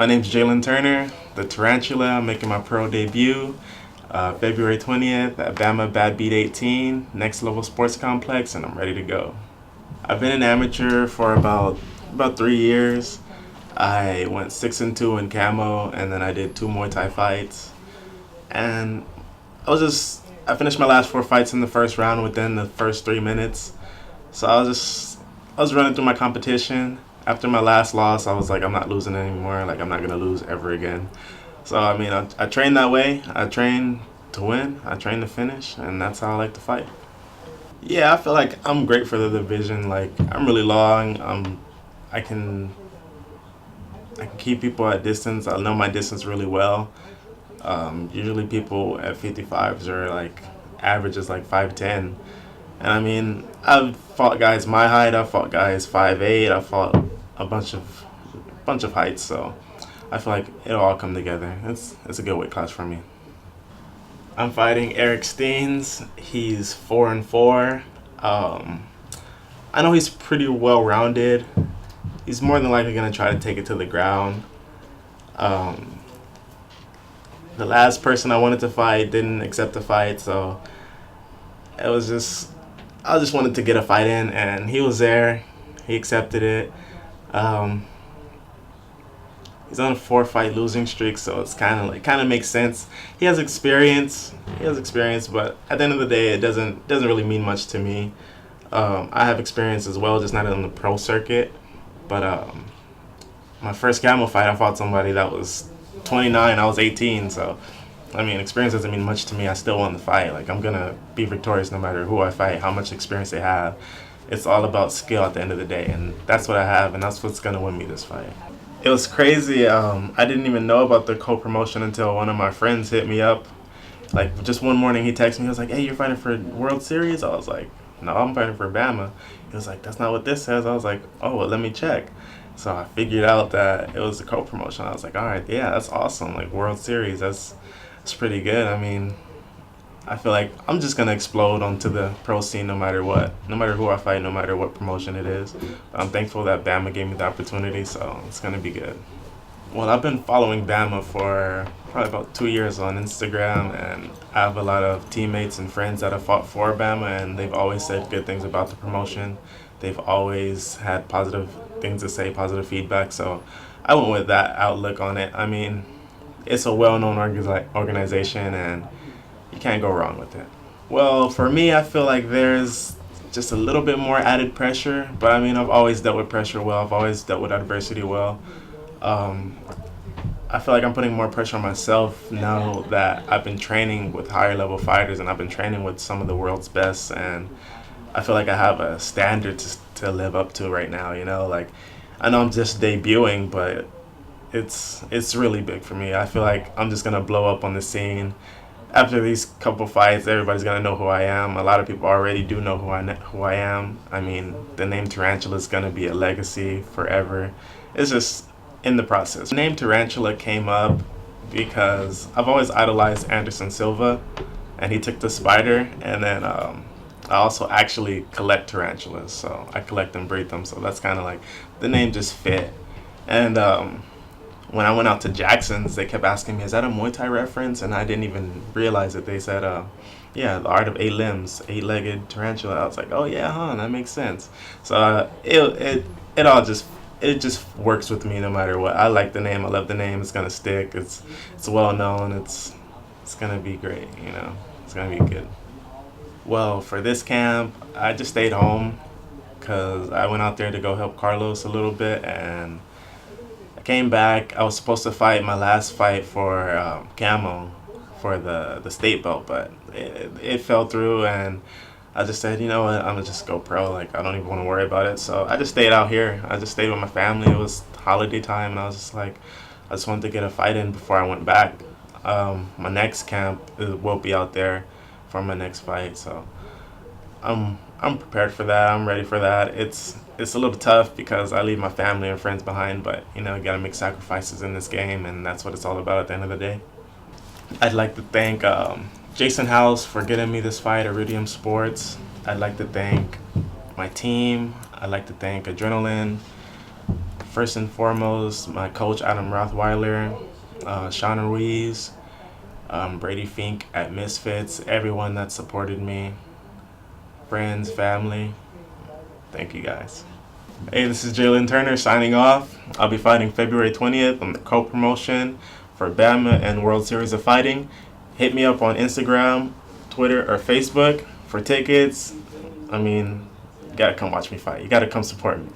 My name's Jalin Turner, the Tarantula. I'm making my pro debut February 20th at BAMMA Badbeat 18, Next Level Sports Complex, and I'm ready to go. I've been an amateur for about 3 years. I went 6-2 in camo, and then I did 2 Muay Thai fights. And I finished my last 4 fights in the first round within the first 3 minutes. So I was running through my competition. After my last loss, I was like, I'm not losing anymore. Like, I'm not going to lose ever again. So, I mean, I train that way. I train to win. I train to finish. And that's how I like to fight. Yeah, I feel like I'm great for the division. Like, I'm really long. I can keep people at distance. I know my distance really well. Usually people at 55s are like, average is like 5'10". And I mean, I've fought guys my height. I've fought guys 5'8". I've fought a bunch of heights. So I feel like it'll all come together. It's a good weight class for me. I'm fighting Eric Steans. He's 4-4. I know he's pretty well rounded. He's more than likely gonna try to take it to the ground. The last person I wanted to fight didn't accept the fight, so I just wanted to get a fight in, and he was there. He accepted it. He's on a 4-fight losing streak, so it's kind of makes sense. He has experience, but at the end of the day, it doesn't really mean much to me. I have experience as well, just not on the pro circuit. But my first camo fight, I fought somebody that was 29. I was 18, so I mean, experience doesn't mean much to me. I still won the fight. Like, I'm gonna be victorious no matter who I fight, how much experience they have. It's all about skill at the end of the day, and that's what I have, and that's what's gonna win me this fight. It was crazy. I didn't even know about the co-promotion until one of my friends hit me up. Like, just one morning, he texted me. He was like, "Hey, you're fighting for World Series?" I was like, "No, I'm fighting for BAMMA." He was like, "That's not what this says." I was like, "Oh, well, let me check." So I figured out that it was a co-promotion. I was like, all right, yeah, that's awesome. Like, World Series, that's pretty good. I mean, I feel like I'm just gonna explode onto the pro scene no matter what, no matter who I fight, no matter what promotion it is. I'm thankful that BAMMA gave me the opportunity, so it's gonna be good. Well, I've been following BAMMA for probably about 2 years on Instagram, and I have a lot of teammates and friends that have fought for BAMMA, and they've always said good things about the promotion. They've always had positive things to say, positive feedback, so I went with that outlook on it. I mean, it's a well-known organization, and you can't go wrong with it. Well, for me, I feel like there's just a little bit more added pressure, but I mean, I've always dealt with pressure well. I've always dealt with adversity well. I feel like I'm putting more pressure on myself now that I've been training with higher level fighters, and I've been training with some of the world's best, and I feel like I have a standard to live up to right now, you know? Like, I know I'm just debuting, but it's really big for me. I feel like I'm just gonna blow up on the scene. After these couple fights, everybody's gonna know who I am. A lot of people already do know who I am. I mean, the name Tarantula is gonna be a legacy forever. It's just in the process. The name Tarantula came up because I've always idolized Anderson Silva, and he took the spider, and then I also actually collect tarantulas, so I collect and breed them, so that's kind of like, the name just fit. And when I went out to Jackson's, they kept asking me, is that a Muay Thai reference? And I didn't even realize it. They said, yeah, the art of 8 limbs, 8-legged tarantula. I was like, oh yeah, huh, that makes sense. So it just works with me no matter what. I like the name, I love the name, it's gonna stick, it's well known, it's gonna be great, you know, it's gonna be good. Well, for this camp, I just stayed home because I went out there to go help Carlos a little bit, and I came back. I was supposed to fight my last fight for camo for the state belt, but it fell through, and I just said, you know what, I'm gonna just go pro. Like, I don't even want to worry about it. So I just stayed out here. I just stayed with my family. It was holiday time, and I was just like, I just wanted to get a fight in before I went back. My next camp will be out there for my next fight, so I'm prepared for that. I'm ready for that. It's a little tough because I leave my family and friends behind, but you know, you gotta make sacrifices in this game, and that's what it's all about at the end of the day. I'd like to thank Jason House for getting me this fight, Iridium Sports. I'd like to thank my team. I'd like to thank Adrenaline First and foremost, my coach Adam Rothweiler, Shauna Ruiz, Brady Fink at Misfits, everyone that supported me, friends, family. Thank you guys. Hey, this is Jalin Turner signing off. I'll be fighting February 20th on the co-promotion for BAMMA and World Series of Fighting. Hit me up on Instagram, Twitter, or Facebook for tickets. I mean, you gotta come watch me fight. You gotta come support me.